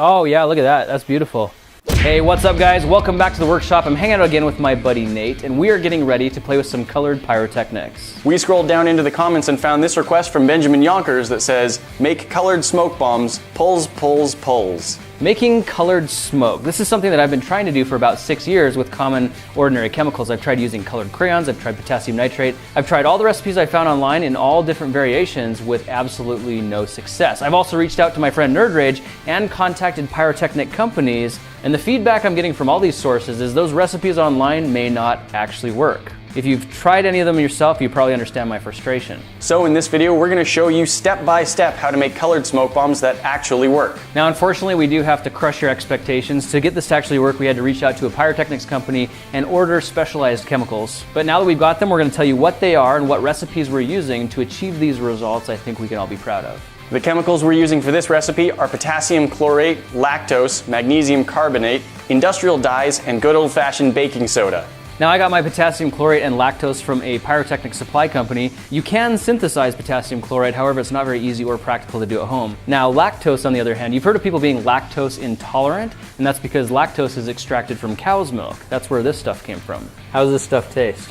Oh yeah, look at that. That's beautiful. Hey, what's up guys? Welcome back to the workshop. I'm hanging out again with my buddy Nate, and we are getting ready to play with some colored pyrotechnics. We scrolled down into the comments and found this request from Benjamin Yonkers that says, make colored smoke bombs, pulls, pulls, pulls. Making colored smoke. This is something that I've been trying to do for about 6 years with common, ordinary chemicals. I've tried using colored crayons, I've tried potassium nitrate, I've tried all the recipes I found online in all different variations with absolutely no success. I've also reached out to my friend Nerd Rage and contacted pyrotechnic companies, and the feedback I'm getting from all these sources is those recipes online may not actually work. If you've tried any of them yourself, you probably understand my frustration. So in this video, we're gonna show you step by step how to make colored smoke bombs that actually work. Now, unfortunately, we do have to crush your expectations. To get this to actually work, we had to reach out to a pyrotechnics company and order specialized chemicals. But now that we've got them, we're gonna tell you what they are and what recipes we're using to achieve these results I think we can all be proud of. The chemicals we're using for this recipe are potassium chlorate, lactose, magnesium carbonate, industrial dyes, and good old-fashioned baking soda. Now, I got my potassium chlorate and lactose from a pyrotechnic supply company. You can synthesize potassium chloride, however, it's not very easy or practical to do at home. Now, lactose, on the other hand, you've heard of people being lactose intolerant, and that's because lactose is extracted from cow's milk. That's where this stuff came from. How does this stuff taste?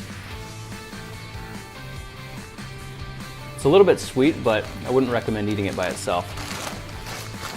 It's a little bit sweet, but I wouldn't recommend eating it by itself.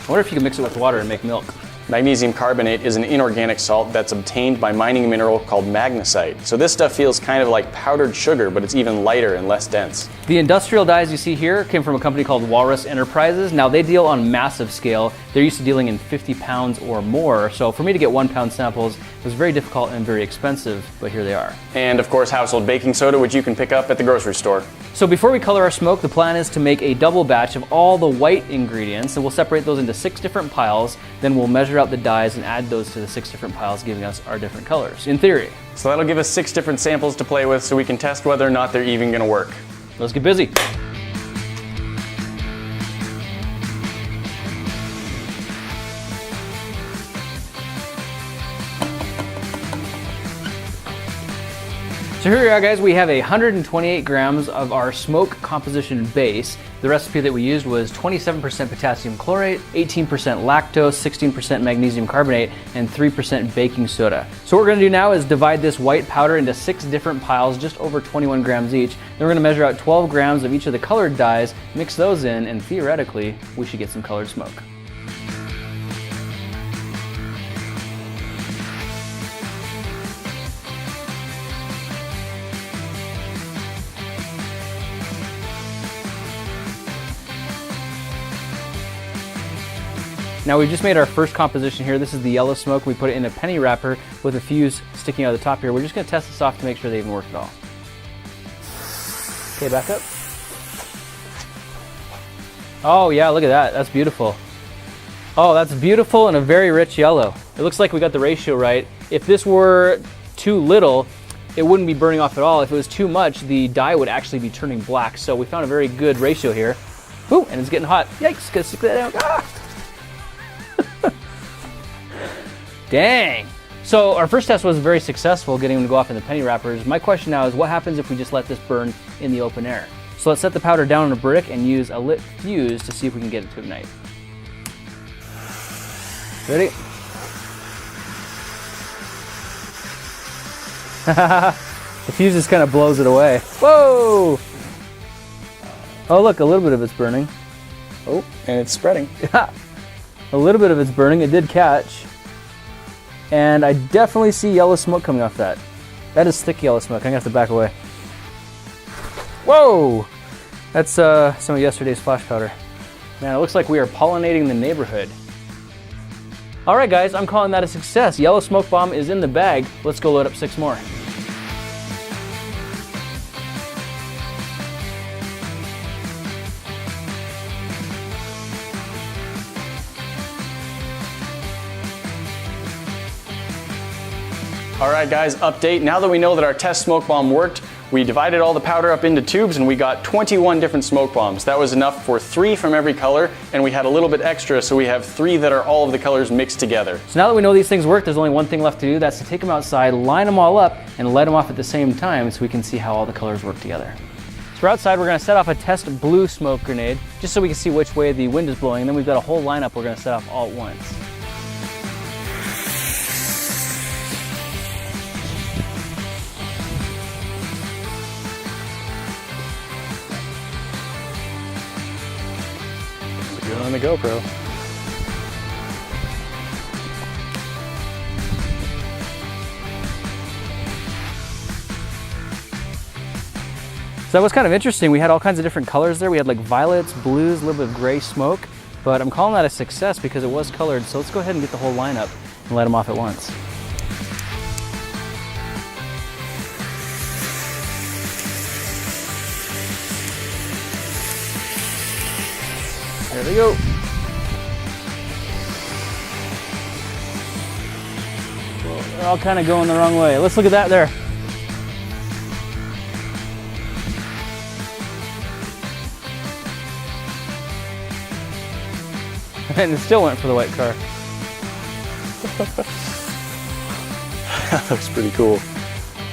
I wonder if you can mix it with water and make milk. Magnesium carbonate is an inorganic salt that's obtained by mining a mineral called magnesite. So this stuff feels kind of like powdered sugar, but it's even lighter and less dense. The industrial dyes you see here came from a company called Walrus Enterprises. Now, they deal on massive scale. They're used to dealing in 50 pounds or more. So for me to get 1 pound samples, it was very difficult and very expensive, but here they are. And of course, household baking soda, which you can pick up at the grocery store. So before we color our smoke, the plan is to make a double batch of all the white ingredients, and we'll separate those into 6 different piles. Then we'll measure out the dyes and add those to the 6 different piles, giving us our different colors, in theory. So that'll give us 6 different samples to play with so we can test whether or not they're even gonna work. Let's get busy. So here we are, guys. We have 128 grams of our smoke composition base. The recipe that we used was 27% potassium chlorate, 18% lactose, 16% magnesium carbonate, and 3% baking soda. So what we're gonna do now is divide this white powder into 6 different piles, just over 21 grams each. Then we're gonna measure out 12 grams of each of the colored dyes, mix those in, and theoretically, we should get some colored smoke. Now, we've just made our first composition here. This is the yellow smoke. We put it in a penny wrapper with a fuse sticking out of the top here. We're just gonna test this off to make sure they even work at all. Okay, back up. Oh yeah, look at that, that's beautiful. Oh, that's beautiful and a very rich yellow. It looks like we got the ratio right. If this were too little, it wouldn't be burning off at all. If it was too much, the dye would actually be turning black. So we found a very good ratio here. Ooh, and it's getting hot. Yikes, gotta stick that out. Ah! Dang. So our first test was very successful, getting them to go off in the penny wrappers. My question now is, what happens if we just let this burn in the open air? So let's set the powder down on a brick and use a lit fuse to see if we can get it to ignite. Ready? The fuse just kind of blows it away. Whoa! Oh look, a little bit of it's burning. Oh, and it's spreading. A little bit of it's burning, it did catch. And I definitely see yellow smoke coming off that. That is thick yellow smoke. I'm gonna have to back away. Whoa! That's some of yesterday's flash powder. Man, it looks like we are pollinating the neighborhood. All right, guys, I'm calling that a success. Yellow smoke bomb is in the bag. Let's go load up 6 more. All right, guys, update. Now that we know that our test smoke bomb worked, we divided all the powder up into tubes and we got 21 different smoke bombs. That was enough for 3 from every color, and we had a little bit extra, so we have 3 that are all of the colors mixed together. So now that we know these things work, there's only one thing left to do. That's to take them outside, line them all up, and light them off at the same time so we can see how all the colors work together. So outside, we're gonna set off a test blue smoke grenade, just so we can see which way the wind is blowing, and then we've got a whole lineup we're gonna set off all at once. Do it on the GoPro. So that was kind of interesting. We had all kinds of different colors there. We had like violets, blues, a little bit of gray smoke, but I'm calling that a success because it was colored. So let's go ahead and get the whole lineup and light them off at once. There we go. They're all kind of going the wrong way. Let's look at that there. And it still went for the white car. That looks pretty cool.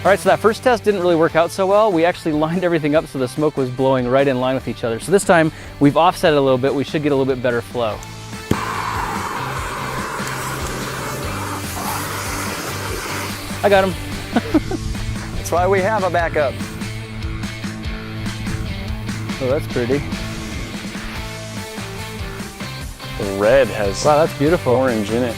All right, so that first test didn't really work out so well. We actually lined everything up so the smoke was blowing right in line with each other. So this time we've offset it a little bit. We should get a little bit better flow. I got him. That's why we have a backup. Oh, that's pretty. The red has Wow, that's beautiful. orange in it.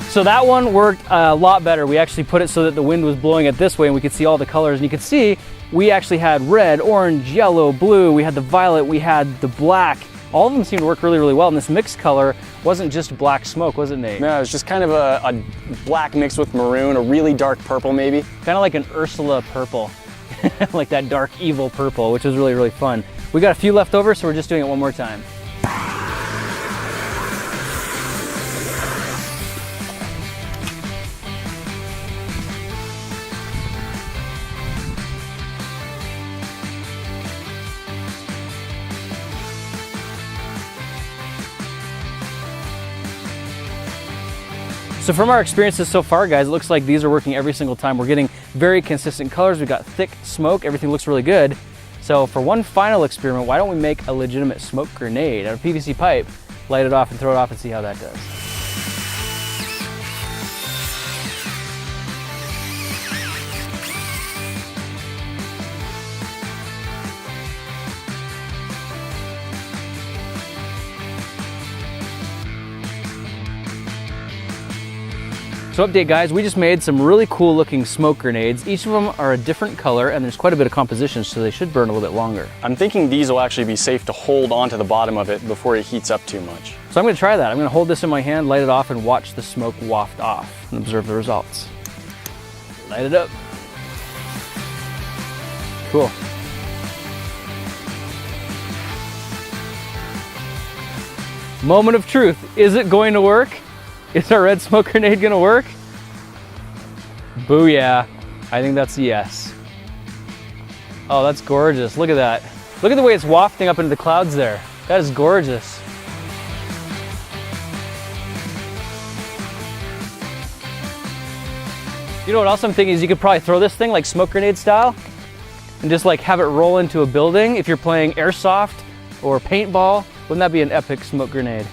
So that one worked a lot better. We actually put it so that the wind was blowing it this way and we could see all the colors. And you could see we actually had red, orange, yellow, blue, we had the violet, we had the black. All of them seemed to work really, really well. And this mixed color wasn't just black smoke, was it, Nate? No, it was just kind of a black mixed with maroon, a really dark purple maybe. Kind of like an Ursula purple, like that dark evil purple, which was really, really fun. We got a few left over, so we're just doing it one more time. So from our experiences so far, guys, it looks like these are working every single time. We're getting very consistent colors. We've got thick smoke. Everything looks really good. So for one final experiment, why don't we make a legitimate smoke grenade out of PVC pipe, light it off and throw it off and see how that does. So update, guys, we just made some really cool looking smoke grenades. Each of them are a different color and there's quite a bit of composition, so they should burn a little bit longer. I'm thinking these will actually be safe to hold onto the bottom of it before it heats up too much. So I'm gonna try that. I'm gonna hold this in my hand, light it off, and watch the smoke waft off and observe the results. Light it up. Cool. Moment of truth. Is it going to work? Is our red smoke grenade gonna work? Booyah. I think that's a yes. Oh, that's gorgeous. Look at that. Look at the way it's wafting up into the clouds there. That is gorgeous. You know what else I'm thinking is you could probably throw this thing like smoke grenade style and just like have it roll into a building if you're playing airsoft or paintball. Wouldn't that be an epic smoke grenade?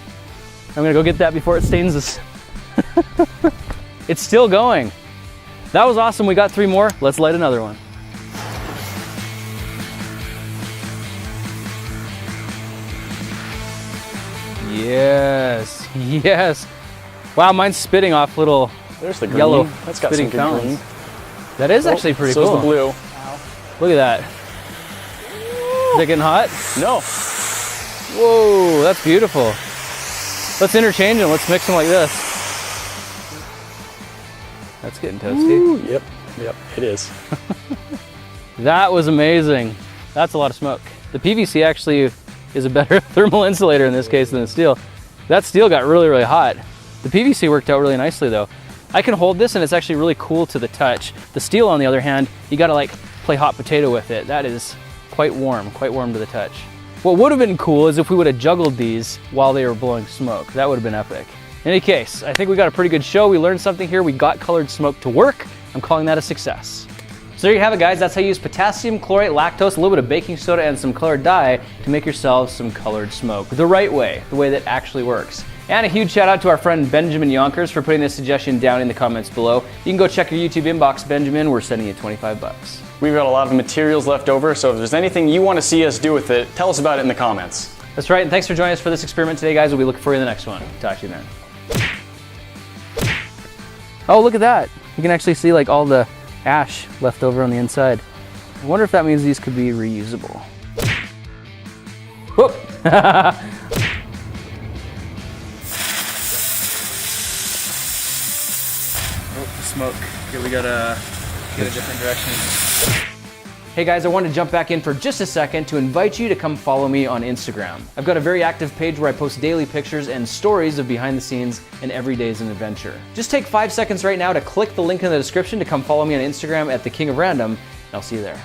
I'm gonna go get that before it stains us. It's still going. That was awesome. We got 3 more. Let's light another one. Yes, yes. Wow, mine's spitting off little There's the green. yellow That's got spitting some good fountains. green. That is actually pretty so cool. Is the blue. Look at that. Is it getting hot? No. Whoa, that's beautiful. Let's interchange them. Let's mix them like this. That's getting toasty. Ooh, yep, it is. That was amazing. That's a lot of smoke. The PVC actually is a better thermal insulator in this case than the steel. That steel got really, really hot. The PVC worked out really nicely though. I can hold this and it's actually really cool to the touch. The steel, on the other hand, you gotta like play hot potato with it. That is quite warm to the touch. What would have been cool is if we would have juggled these while they were blowing smoke. That would have been epic. In any case, I think we got a pretty good show. We learned something here. We got colored smoke to work. I'm calling that a success. So there you have it, guys. That's how you use potassium chlorate, lactose, a little bit of baking soda, and some colored dye to make yourselves some colored smoke. The right way, the way that actually works. And a huge shout out to our friend Benjamin Yonkers for putting this suggestion down in the comments below. You can go check your YouTube inbox, Benjamin. We're sending you 25 bucks. We've got a lot of materials left over, so if there's anything you want to see us do with it, tell us about it in the comments. That's right, and thanks for joining us for this experiment today, guys. We'll be looking for you in the next one. Talk to you then. Oh, look at that. You can actually see like all the ash left over on the inside. I wonder if that means these could be reusable. Whoop! Oh, smoke. Okay, we gotta get a different direction. Hey guys, I wanted to jump back in for just a second to invite you to come follow me on Instagram. I've got a very active page where I post daily pictures and stories of behind the scenes and every day is an adventure. Just take 5 seconds right now to click the link in the description to come follow me on Instagram at The King of Random, and I'll see you there.